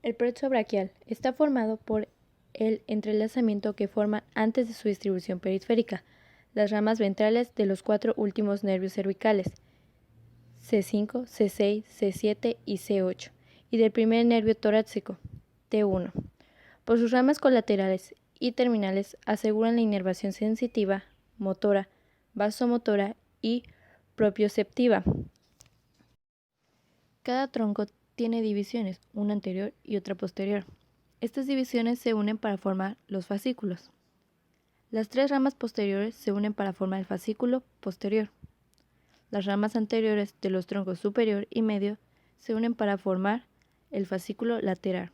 El plexo braquial está formado por el entrelazamiento que forma antes de su distribución periférica las ramas ventrales de los 4 últimos nervios cervicales, C5, C6, C7 y C8, y del primer nervio torácico, T1. Por sus ramas colaterales y terminales aseguran la inervación sensitiva, motora, vasomotora y propioceptiva. Cada tronco tiene divisiones, una anterior y otra posterior. Estas divisiones se unen para formar los fascículos. Las 3 ramas posteriores se unen para formar el fascículo posterior. Las ramas anteriores de los troncos superior y medio se unen para formar el fascículo lateral.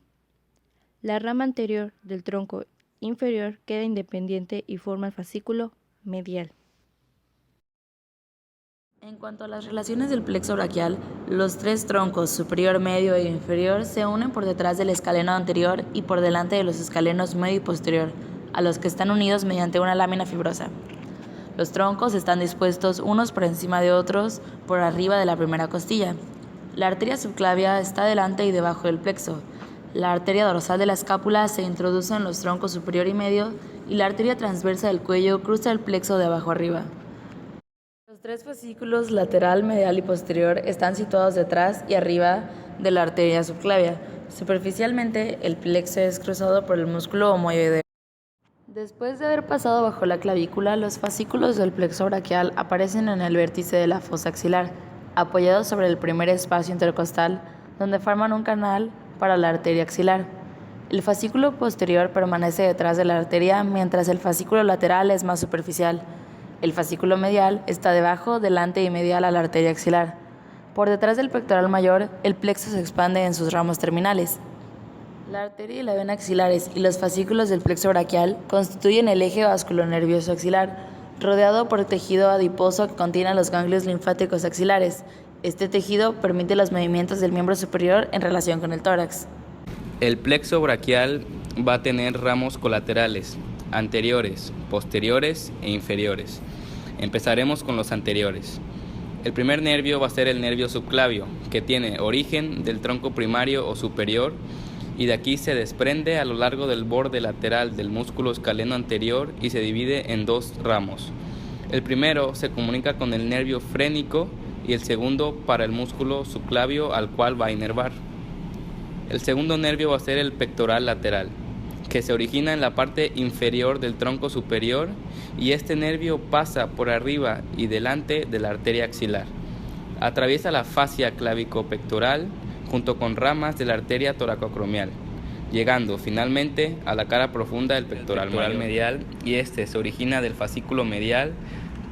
La rama anterior del tronco inferior queda independiente y forma el fascículo medial. En cuanto a las relaciones del plexo braquial, los 3 troncos superior, medio e inferior se unen por detrás del escaleno anterior y por delante de los escalenos medio y posterior, a los que están unidos mediante una lámina fibrosa. Los troncos están dispuestos unos por encima de otros por arriba de la primera costilla. La arteria subclavia está delante y debajo del plexo. La arteria dorsal de la escápula se introduce en los troncos superior y medio y la arteria transversa del cuello cruza el plexo de abajo arriba. Los 3 fascículos lateral, medial y posterior están situados detrás y arriba de la arteria subclavia. Superficialmente, el plexo es cruzado por el músculo omoideo. Después de haber pasado bajo la clavícula, los fascículos del plexo braquial aparecen en el vértice de la fosa axilar, apoyados sobre el primer espacio intercostal, donde forman un canal para la arteria axilar. El fascículo posterior permanece detrás de la arteria, mientras el fascículo lateral es más superficial. El fascículo medial está debajo, delante y medial a la arteria axilar. Por detrás del pectoral mayor, el plexo se expande en sus ramos terminales. La arteria y la vena axilares y los fascículos del plexo braquial constituyen el eje vasculonervioso axilar, rodeado por tejido adiposo que contiene los ganglios linfáticos axilares. Este tejido permite los movimientos del miembro superior en relación con el tórax. El plexo braquial va a tener ramos colaterales, anteriores, posteriores e inferiores. Empezaremos con los anteriores. El primer nervio va a ser el nervio subclavio, que tiene origen del tronco primario o superior y de aquí se desprende a lo largo del borde lateral del músculo escaleno anterior y se divide en 2 ramos. El primero se comunica con el nervio frénico y el segundo para el músculo subclavio al cual va a inervar. El segundo nervio va a ser el pectoral lateral, que se origina en la parte inferior del tronco superior y este nervio pasa por arriba y delante de la arteria axilar. Atraviesa la fascia clavico-pectoral junto con ramas de la arteria toracoacromial, llegando finalmente a la cara profunda del pectoral medial y este se origina del fascículo medial,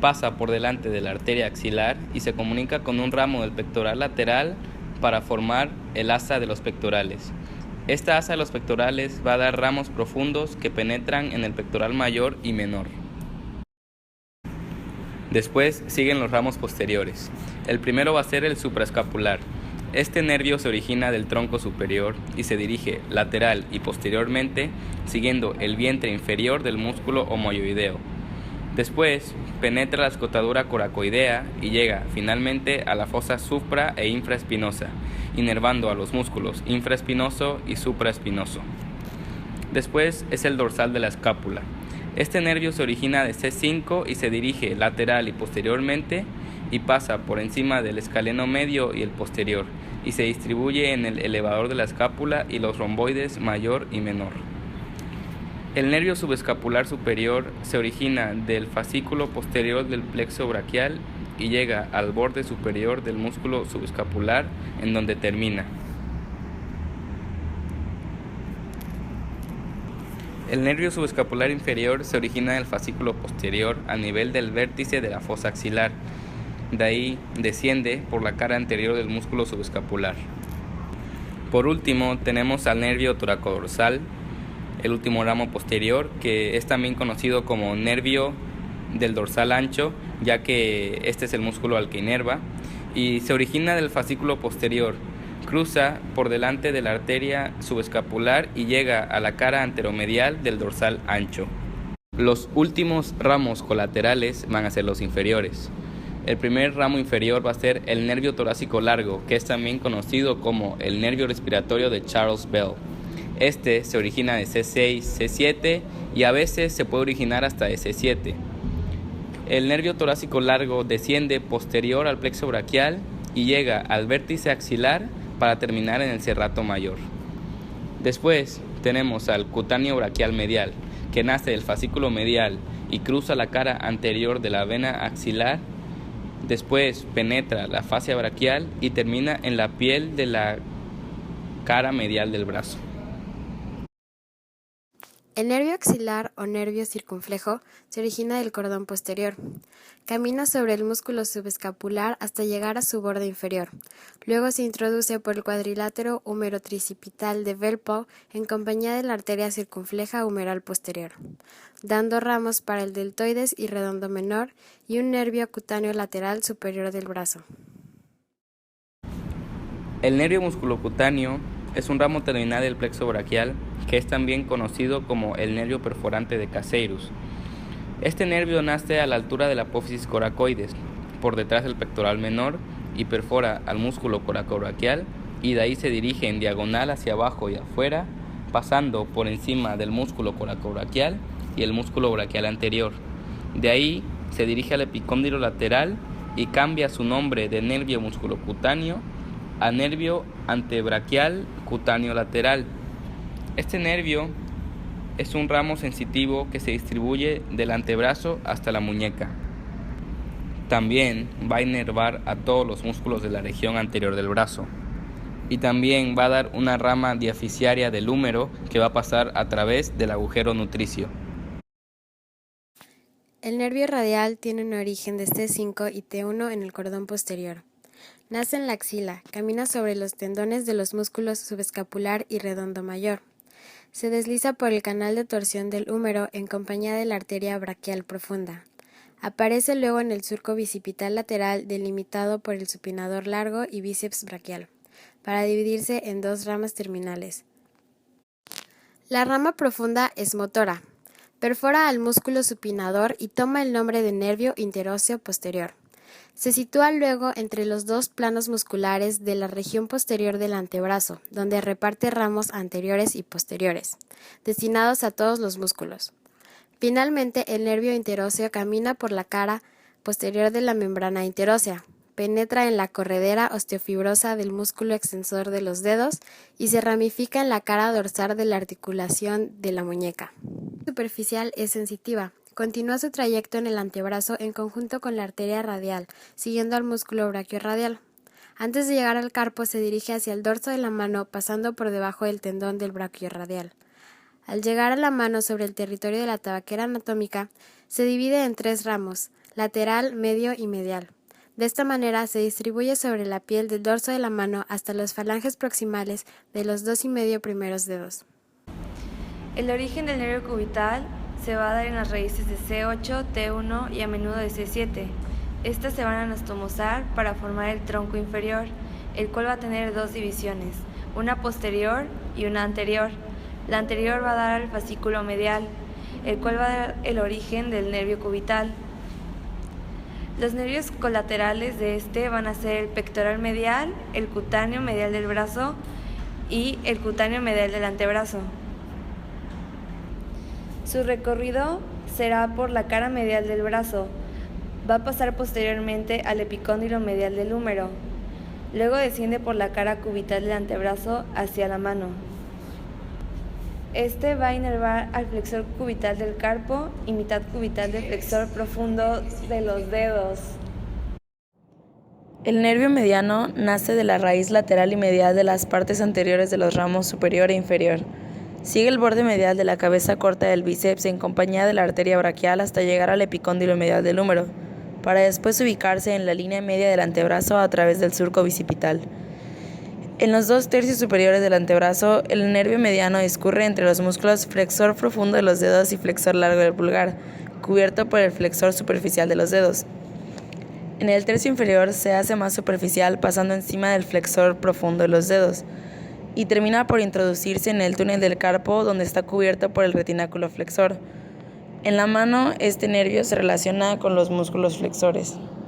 pasa por delante de la arteria axilar y se comunica con un ramo del pectoral lateral para formar el asa de los pectorales. Esta asa de los pectorales va a dar ramos profundos que penetran en el pectoral mayor y menor. Después siguen los ramos posteriores. El primero va a ser el supraescapular. Este nervio se origina del tronco superior y se dirige lateral y posteriormente siguiendo el vientre inferior del músculo omoioideo. Después penetra la escotadura coracoidea y llega finalmente a la fosa supra e infraespinosa, inervando a los músculos infraespinoso y supraespinoso. Después es el dorsal de la escápula. Este nervio se origina de C5 y se dirige lateral y posteriormente y pasa por encima del escaleno medio y el posterior y se distribuye en el elevador de la escápula y los romboides mayor y menor. El nervio subescapular superior se origina del fascículo posterior del plexo braquial y llega al borde superior del músculo subescapular en donde termina. El nervio subescapular inferior se origina del fascículo posterior a nivel del vértice de la fosa axilar. De ahí desciende por la cara anterior del músculo subescapular. Por último tenemos al nervio toracodorsal, el último ramo posterior, que es también conocido como nervio del dorsal ancho, ya que este es el músculo al que inerva, y se origina del fascículo posterior, cruza por delante de la arteria subescapular y llega a la cara anteromedial del dorsal ancho. Los últimos ramos colaterales van a ser los inferiores. El primer ramo inferior va a ser el nervio torácico largo, que es también conocido como el nervio respiratorio de Charles Bell. Este se origina de C6, C7 y a veces se puede originar hasta de C7. El nervio torácico largo desciende posterior al plexo braquial y llega al vértice axilar para terminar en el serrato mayor. Después tenemos al cutáneo braquial medial, que nace del fascículo medial y cruza la cara anterior de la vena axilar. Después penetra la fascia braquial y termina en la piel de la cara medial del brazo. El nervio axilar o nervio circunflejo se origina del cordón posterior. Camina sobre el músculo subescapular hasta llegar a su borde inferior. Luego se introduce por el cuadrilátero húmero-tricipital de Velpeau en compañía de la arteria circunfleja humeral posterior, dando ramos para el deltoides y redondo menor y un nervio cutáneo lateral superior del brazo. El nervio musculocutáneo es un ramo terminal del plexo braquial que es también conocido como el nervio perforante de Caseirus. Este nervio nace a la altura de la apófisis coracoides, por detrás del pectoral menor, y perfora al músculo coracobraquial y de ahí se dirige en diagonal hacia abajo y afuera, pasando por encima del músculo coracobraquial y el músculo braquial anterior. De ahí se dirige al epicóndilo lateral y cambia su nombre de nervio musculocutáneo a nervio antebraquial cutáneo lateral. Este nervio es un ramo sensitivo que se distribuye del antebrazo hasta la muñeca. También va a inervar a todos los músculos de la región anterior del brazo. Y también va a dar una rama diaficiaria del húmero que va a pasar a través del agujero nutricio. El nervio radial tiene un origen de T5 y T1 en el cordón posterior. Nace en la axila, camina sobre los tendones de los músculos subescapular y redondo mayor. Se desliza por el canal de torsión del húmero en compañía de la arteria braquial profunda. Aparece luego en el surco bicipital lateral delimitado por el supinador largo y bíceps braquial, para dividirse en dos ramas terminales. La rama profunda es motora. Perfora al músculo supinador y toma el nombre de nervio interóseo posterior. Se sitúa luego entre los dos planos musculares de la región posterior del antebrazo, donde reparte ramos anteriores y posteriores, destinados a todos los músculos. Finalmente, el nervio interóseo camina por la cara posterior de la membrana interósea, penetra en la corredera osteofibrosa del músculo extensor de los dedos y se ramifica en la cara dorsal de la articulación de la muñeca. La superficial es sensitiva. Continúa su trayecto en el antebrazo en conjunto con la arteria radial, siguiendo al músculo braquiorradial. Antes de llegar al carpo se dirige hacia el dorso de la mano, pasando por debajo del tendón del braquiorradial. Al llegar a la mano sobre el territorio de la tabaquera anatómica, se divide en tres ramos, lateral, medio y medial. De esta manera se distribuye sobre la piel del dorso de la mano hasta los falanges proximales de los 2,5 primeros dedos. El origen del nervio cubital se va a dar en las raíces de C8, T1 y a menudo de C7. Estas se van a anastomosar para formar el tronco inferior, el cual va a tener dos divisiones, una posterior y una anterior. La anterior va a dar al fascículo medial, el cual va a dar el origen del nervio cubital. Los nervios colaterales de este van a ser el pectoral medial, el cutáneo medial del brazo y el cutáneo medial del antebrazo. Su recorrido será por la cara medial del brazo, va a pasar posteriormente al epicóndilo medial del húmero, luego desciende por la cara cubital del antebrazo hacia la mano. Este va a inervar al flexor cubital del carpo y mitad cubital del flexor profundo de los dedos. El nervio mediano nace de la raíz lateral y medial de las partes anteriores de los ramos superior e inferior. Sigue el borde medial de la cabeza corta del bíceps en compañía de la arteria braquial hasta llegar al epicóndilo medial del húmero, para después ubicarse en la línea media del antebrazo a través del surco bicipital. En los 2/3 superiores del antebrazo, el nervio mediano discurre entre los músculos flexor profundo de los dedos y flexor largo del pulgar, cubierto por el flexor superficial de los dedos. En el tercio inferior se hace más superficial pasando encima del flexor profundo de los dedos y termina por introducirse en el túnel del carpo donde está cubierto por el retináculo flexor. En la mano, este nervio se relaciona con los músculos flexores.